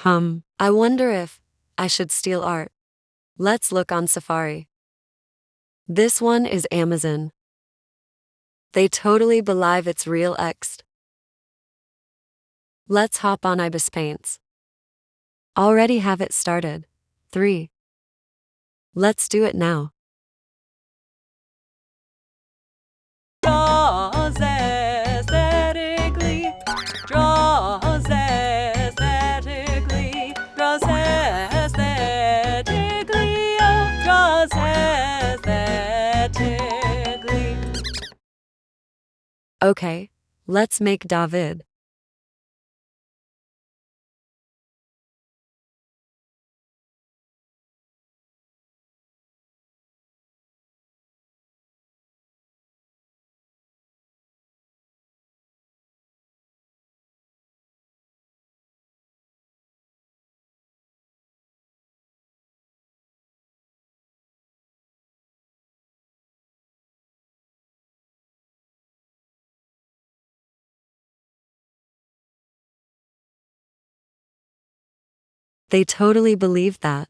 I wonder if I should steal art. Let's look on Safari. This one is Amazon. They totally believe it's real ext. Let's hop on Ibis Paints. Already have it started. 3. Let's do it now. Draws aesthetically, draws aesthetically, draws aesthetically, oh, draws aesthetically. Okay, let's make David. They totally believe that.